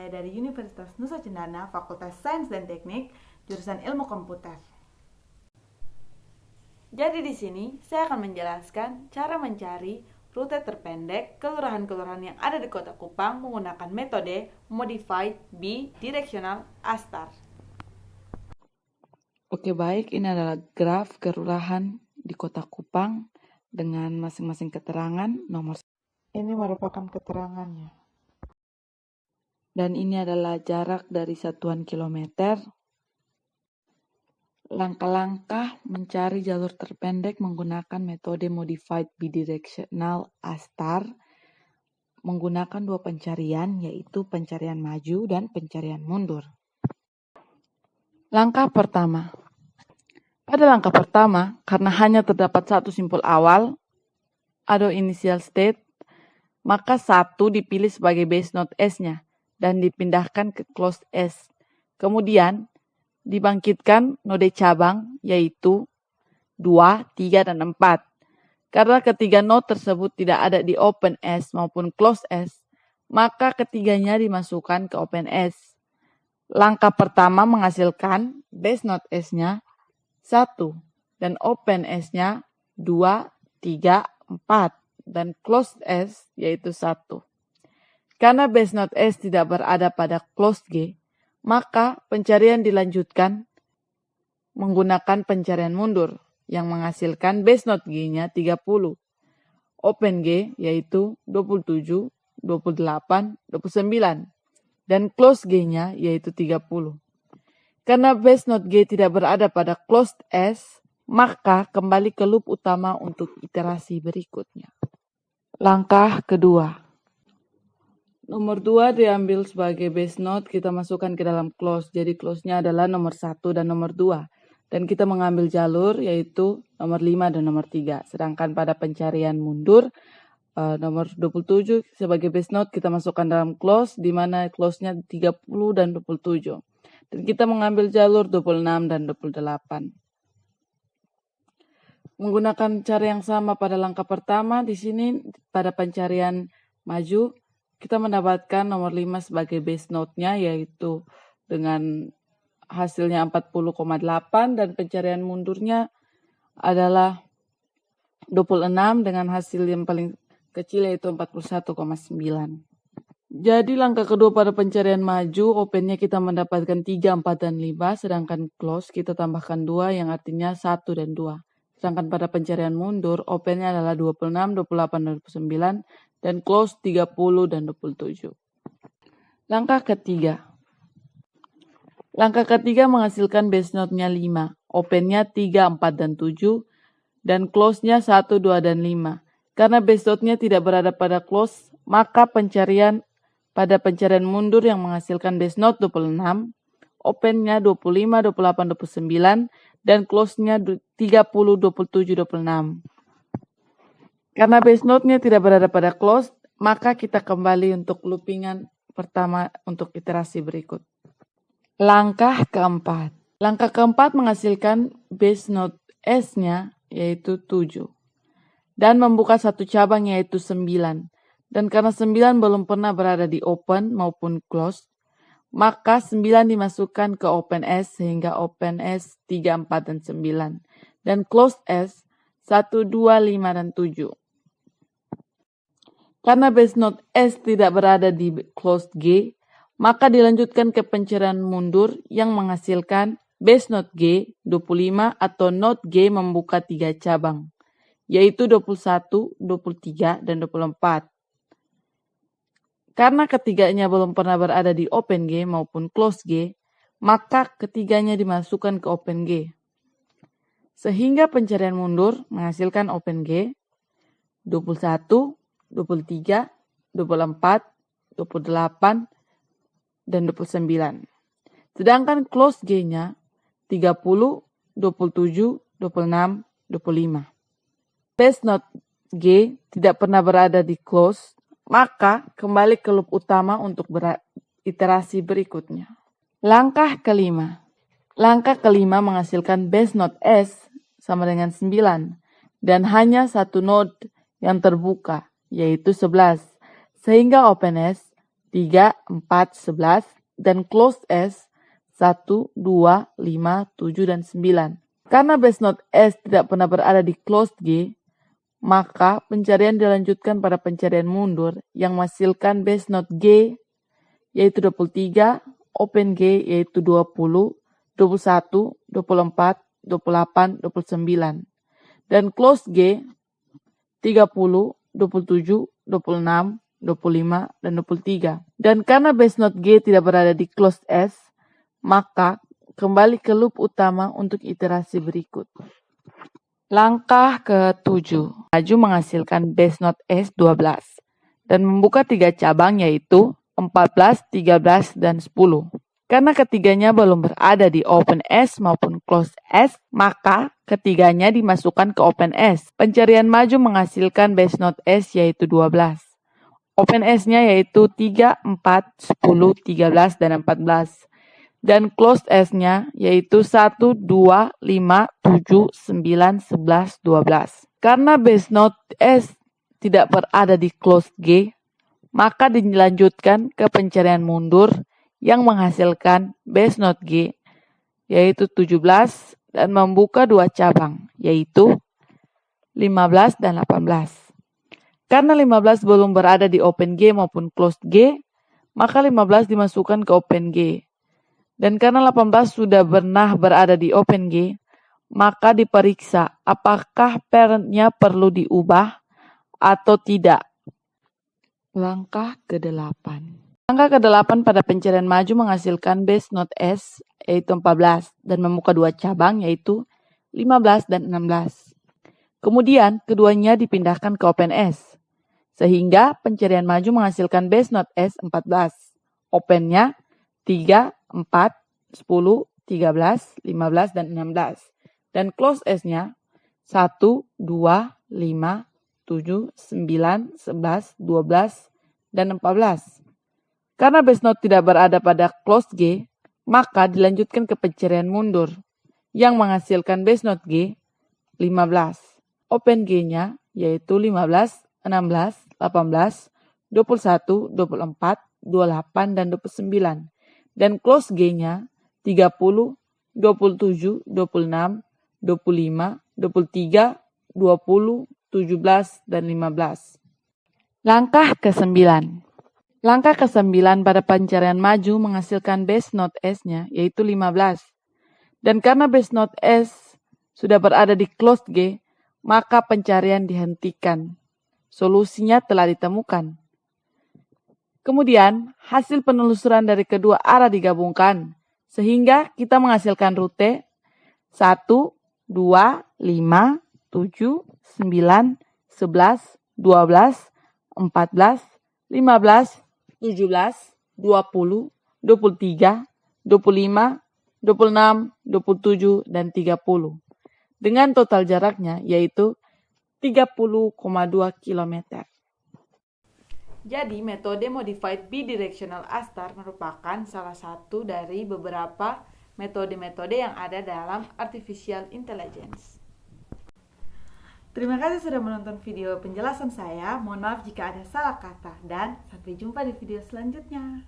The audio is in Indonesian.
saya dari Universitas Nusa Cendana, Fakultas Sains dan Teknik, jurusan Ilmu Komputer. Jadi di sini saya akan menjelaskan cara mencari rute terpendek kelurahan-kelurahan yang ada di Kota Kupang menggunakan metode Modified Bidirectional ASTAR. Oke, baik, ini adalah graf kelurahan di Kota Kupang dengan masing-masing keterangan nomor. Ini merupakan keterangannya. Dan ini adalah jarak dari satuan kilometer. Langkah-langkah mencari jalur terpendek menggunakan metode Modified Bidirectional ASTAR menggunakan dua pencarian, yaitu pencarian maju dan pencarian mundur. Langkah pertama. Pada langkah pertama, karena hanya terdapat satu simpul awal atau initial state, maka 1 dipilih sebagai base node S-nya dan dipindahkan ke closed S. Kemudian, dibangkitkan node cabang yaitu 2, 3, dan 4. Karena ketiga node tersebut tidak ada di open S maupun closed S, maka ketiganya dimasukkan ke open S. Langkah pertama menghasilkan base node S-nya 1 dan open S-nya 2, 3, 4 dan closed S yaitu 1. Karena base node S tidak berada pada closed G, maka pencarian dilanjutkan menggunakan pencarian mundur yang menghasilkan base node G-nya 30. Open G yaitu 27, 28, 29 dan closed G-nya yaitu 30. Karena base node G tidak berada pada closed S, maka kembali ke loop utama untuk iterasi berikutnya. Langkah kedua. Nomor 2 diambil sebagai base node, kita masukkan ke dalam close. Jadi close-nya adalah nomor 1 dan nomor 2. Dan kita mengambil jalur yaitu nomor 5 dan nomor 3. Sedangkan pada pencarian mundur, nomor 27 sebagai base node kita masukkan dalam close, di mana close-nya 30 dan 27. Dan kita mengambil jalur 26 dan 28. Menggunakan cara yang sama pada langkah pertama, di sini pada pencarian maju, kita mendapatkan nomor 5 sebagai base node-nya, yaitu dengan hasilnya 40,8 dan pencarian mundurnya adalah 26 dengan hasil yang paling kecil yaitu 41,9. Jadi langkah kedua pada pencarian maju, open-nya kita mendapatkan 3, 4, dan 5, sedangkan close kita tambahkan 2 yang artinya 1 dan 2. Sedangkan pada pencarian mundur, open-nya adalah 26, 28, dan 29, dan close 30 dan 27. Langkah ketiga. Langkah ketiga menghasilkan base node-nya 5, open-nya 3, 4, dan 7, dan close-nya 1, 2, dan 5. Karena base node-nya tidak berada pada close, maka pencarian pada pencarian mundur yang menghasilkan base node 26, open-nya 25, 28, 29, dan close-nya 30, 27, 26. Karena base node-nya tidak berada pada close, maka kita kembali untuk loopingan pertama untuk iterasi berikut. Langkah keempat. Langkah keempat menghasilkan base node S-nya yaitu 7. Dan membuka satu cabang yaitu 9. Dan karena 9 belum pernah berada di open maupun close, maka 9 dimasukkan ke open S sehingga open S 3, 4, dan 9. Dan closed S 1, 2, 5, dan 7. Karena base node S tidak berada di closed G, maka dilanjutkan ke pencarian mundur yang menghasilkan base node G 25 atau node G membuka 3 cabang, yaitu 21, 23, dan 24. Karena ketiganya belum pernah berada di open G maupun close G, maka ketiganya dimasukkan ke open G. Sehingga pencarian mundur menghasilkan open G 21, 23, 24, 28, dan 29. Sedangkan close G-nya 30, 27, 26, 25. Base node G tidak pernah berada di close, maka kembali ke loop utama untuk iterasi berikutnya. Langkah kelima. Langkah kelima menghasilkan base node S sama dengan 9 dan hanya satu node yang terbuka yaitu 11. Sehingga open S 3, 4, 11, dan closed S 1, 2, 5, 7, dan 9. Karena base node S tidak pernah berada di closed G, maka pencarian dilanjutkan pada pencarian mundur yang menghasilkan base node G yaitu 23, open G yaitu 20, 21, 24, 28, 29. Dan closed G 30, 27, 26, 25, dan 23. Dan karena base node G tidak berada di closed S, maka kembali ke loop utama untuk iterasi berikut. Langkah ke-7, maju menghasilkan base node S 12 dan membuka 3 cabang yaitu 14, 13, dan 10. Karena ketiganya belum berada di open S maupun closed S, maka ketiganya dimasukkan ke open S. Pencarian maju menghasilkan base node S yaitu 12. Open S-nya yaitu 3, 4, 10, 13, dan 14. Dan closed S-nya yaitu 1, 2, 5, 7, 9, 11, 12. Karena base node S tidak berada di closed G, maka dilanjutkan ke pencarian mundur yang menghasilkan base node G yaitu 17 dan membuka 2 cabang yaitu 15 dan 18. Karena 15 belum berada di open G maupun closed G, maka 15 dimasukkan ke open G. Dan karena 18 sudah pernah berada di open G, maka diperiksa apakah parentnya perlu diubah atau tidak. Langkah ke-8. Langkah ke-8 pada pencarian maju menghasilkan base node S yaitu 14 dan membuka 2 cabang yaitu 15 dan 16. Kemudian keduanya dipindahkan ke open S. Sehingga pencarian maju menghasilkan base node S 14. Opennya 3, 4, 10, 13, 15, dan 16. Dan close S-nya 1, 2, 5, 7, 9, 11, 12, dan 14. Karena base node tidak berada pada closed G, maka dilanjutkan ke pencarian mundur yang menghasilkan base node G 15. Open G-nya yaitu 15, 16, 18, 21, 24, 28, dan 29. Dan close G-nya 30, 27, 26, 25, 23, 20, 17, dan 15. Langkah ke-9. Langkah ke-9 pada pencarian maju menghasilkan base node S-nya yaitu 15. Dan karena base node S sudah berada di closed G, maka pencarian dihentikan. Solusinya telah ditemukan. Kemudian, hasil penelusuran dari kedua arah digabungkan, sehingga kita menghasilkan rute 1, 2, 5, 7, 9, 11, 12, 14, 15, 17, 20, 23, 25, 26, 27, dan 30. Dengan total jaraknya yaitu 30,2 km. Jadi, metode Modified Bidirectional ASTAR merupakan salah satu dari beberapa metode-metode yang ada dalam Artificial Intelligence. Terima kasih sudah menonton video penjelasan saya. Mohon maaf jika ada salah kata dan sampai jumpa di video selanjutnya.